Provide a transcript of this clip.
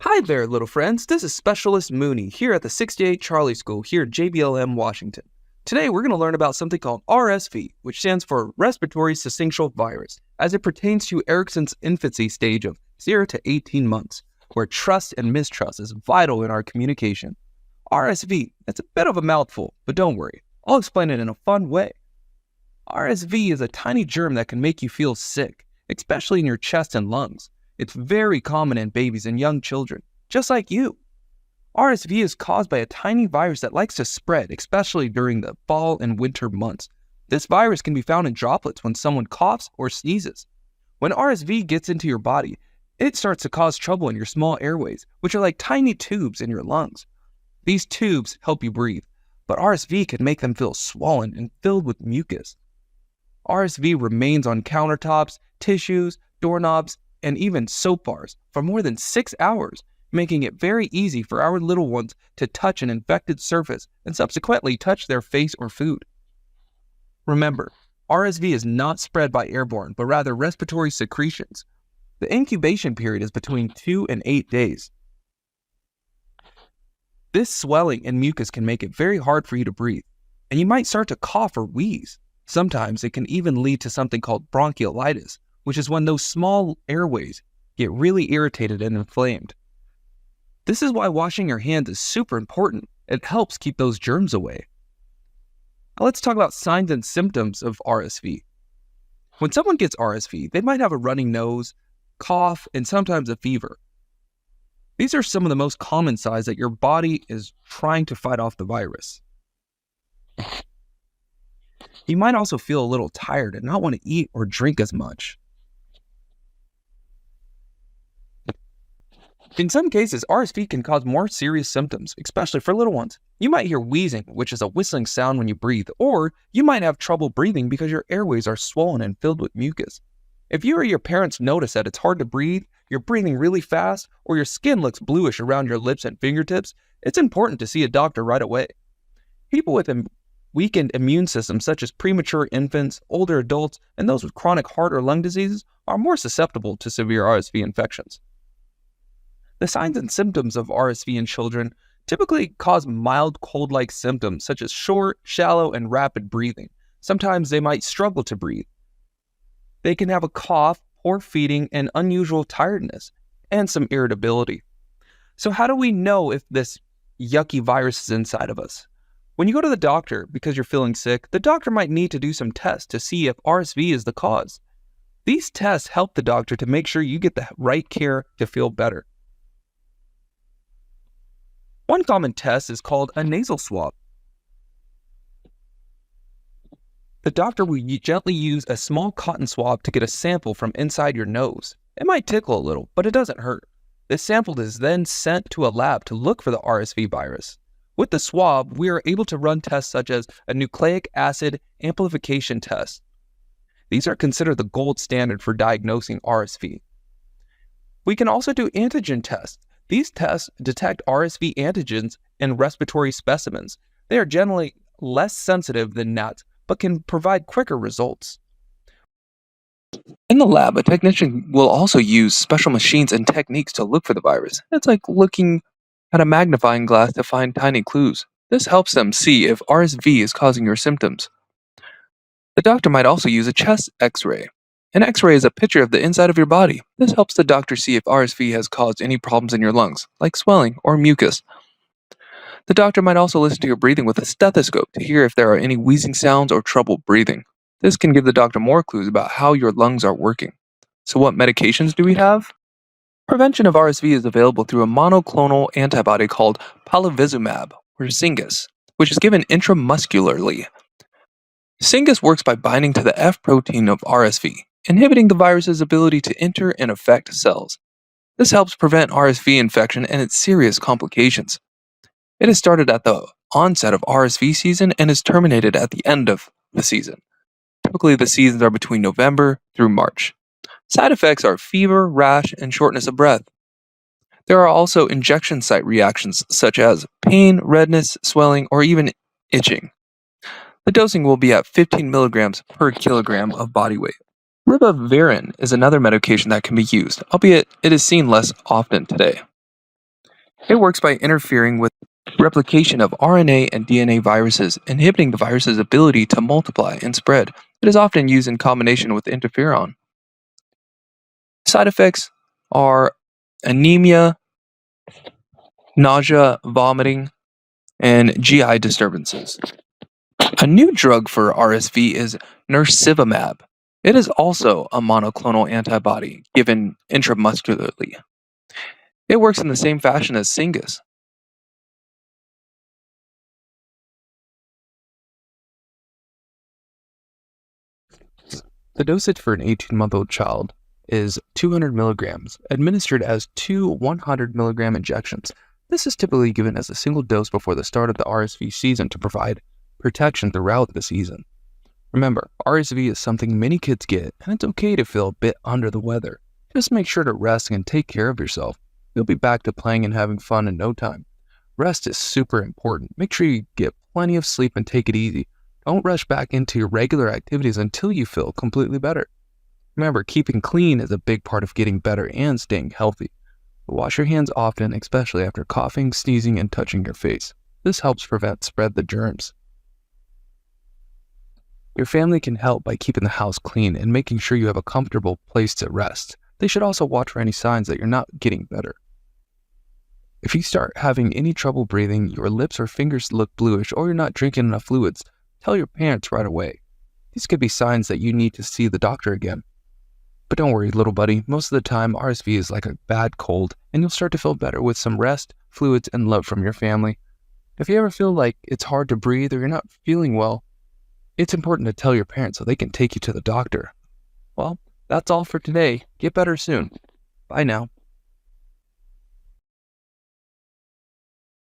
Hi there, little friends. This is Specialist Mooney here at the 68 Charlie School here at JBLM, Washington. Today, we're going to learn about something called RSV, which stands for Respiratory Syncytial Virus, as it pertains to Erickson's infancy stage of 0 to 18 months, where trust and mistrust is vital in our communication. RSV, that's a bit of a mouthful, but don't worry. I'll explain it in a fun way. RSV is a tiny germ that can make you feel sick, especially in your chest and lungs. It's very common in babies and young children, just like you. RSV is caused by a tiny virus that likes to spread, especially during the fall and winter months. This virus can be found in droplets when someone coughs or sneezes. When RSV gets into your body, it starts to cause trouble in your small airways, which are like tiny tubes in your lungs. These tubes help you breathe, but RSV can make them feel swollen and filled with mucus. RSV remains on countertops, tissues, doorknobs, and even soap bars for more than 6 hours, making it very easy for our little ones to touch an infected surface and subsequently touch their face or food. Remember, RSV is not spread by airborne, but rather respiratory secretions. The incubation period is between 2 and 8 days. This swelling and mucus can make it very hard for you to breathe, and you might start to cough or wheeze. Sometimes it can even lead to something called bronchiolitis, which is when those small airways get really irritated and inflamed. This is why washing your hands is super important. It helps keep those germs away. Now let's talk about signs and symptoms of RSV. When someone gets RSV, they might have a running nose, cough, and sometimes a fever. These are some of the most common signs that your body is trying to fight off the virus. You might also feel a little tired and not want to eat or drink as much. In some cases, RSV can cause more serious symptoms, especially for little ones. You might hear wheezing, which is a whistling sound when you breathe, or you might have trouble breathing because your airways are swollen and filled with mucus. If you or your parents notice that it's hard to breathe, you're breathing really fast, or your skin looks bluish around your lips and fingertips, it's important to see a doctor right away. People with weakened immune systems, such as premature infants, older adults, and those with chronic heart or lung diseases, are more susceptible to severe RSV infections. The signs and symptoms of RSV in children typically cause mild cold-like symptoms such as short, shallow, and rapid breathing. Sometimes they might struggle to breathe. They can have a cough, poor feeding, and unusual tiredness, and some irritability. So how do we know if this yucky virus is inside of us? When you go to the doctor because you're feeling sick, the doctor might need to do some tests to see if RSV is the cause. These tests help the doctor to make sure you get the right care to feel better. One common test is called a nasal swab. The doctor will gently use a small cotton swab to get a sample from inside your nose. It might tickle a little, but it doesn't hurt. This sample is then sent to a lab to look for the RSV virus. With the swab, we are able to run tests such as a nucleic acid amplification test. These are considered the gold standard for diagnosing RSV. We can also do antigen tests. These tests detect RSV antigens in respiratory specimens. They are generally less sensitive than gnats, but can provide quicker results. In the lab, a technician will also use special machines and techniques to look for the virus. It's like looking at a magnifying glass to find tiny clues. This helps them see if RSV is causing your symptoms. The doctor might also use a chest x-ray. An x-ray is a picture of the inside of your body. This helps the doctor see if RSV has caused any problems in your lungs, like swelling or mucus. The doctor might also listen to your breathing with a stethoscope to hear if there are any wheezing sounds or trouble breathing. This can give the doctor more clues about how your lungs are working. So what medications do we have? Prevention of RSV is available through a monoclonal antibody called palivizumab, or Syngus, which is given intramuscularly. Syngus works by binding to the F protein of RSV, inhibiting the virus's ability to enter and affect cells. This helps prevent RSV infection and its serious complications. It is started at the onset of RSV season and is terminated at the end of the season. Typically, the seasons are between November through March. Side effects are fever, rash, and shortness of breath. There are also injection site reactions such as pain, redness, swelling, or even itching. The dosing will be at 15 milligrams per kilogram of body weight. Ribavirin is another medication that can be used, albeit it is seen less often today. It works by interfering with replication of RNA and DNA viruses, inhibiting the virus's ability to multiply and spread. It is often used in combination with interferon. Side effects are anemia, nausea, vomiting, and GI disturbances. A new drug for RSV is nirsevimab. It is also a monoclonal antibody given intramuscularly. It works in the same fashion as Syngus. The dosage for an 18-month-old child is 200 milligrams, administered as two 100 milligram injections. This is typically given as a single dose before the start of the RSV season to provide protection throughout the season. Remember, RSV is something many kids get, and it's okay to feel a bit under the weather. Just make sure to rest and take care of yourself. You'll be back to playing and having fun in no time. Rest is super important. Make sure you get plenty of sleep and take it easy. Don't rush back into your regular activities until you feel completely better. Remember, keeping clean is a big part of getting better and staying healthy. Wash your hands often, especially after coughing, sneezing, and touching your face. This helps prevent spread the germs. Your family can help by keeping the house clean and making sure you have a comfortable place to rest. They should also watch for any signs that you're not getting better. If you start having any trouble breathing, your lips or fingers look bluish, or you're not drinking enough fluids, tell your parents right away. These could be signs that you need to see the doctor again. But don't worry, little buddy, most of the time RSV is like a bad cold, and you'll start to feel better with some rest, fluids, and love from your family. If you ever feel like it's hard to breathe or you're not feeling well, it's important to tell your parents so they can take you to the doctor. Well, that's all for today. Get better soon. Bye now.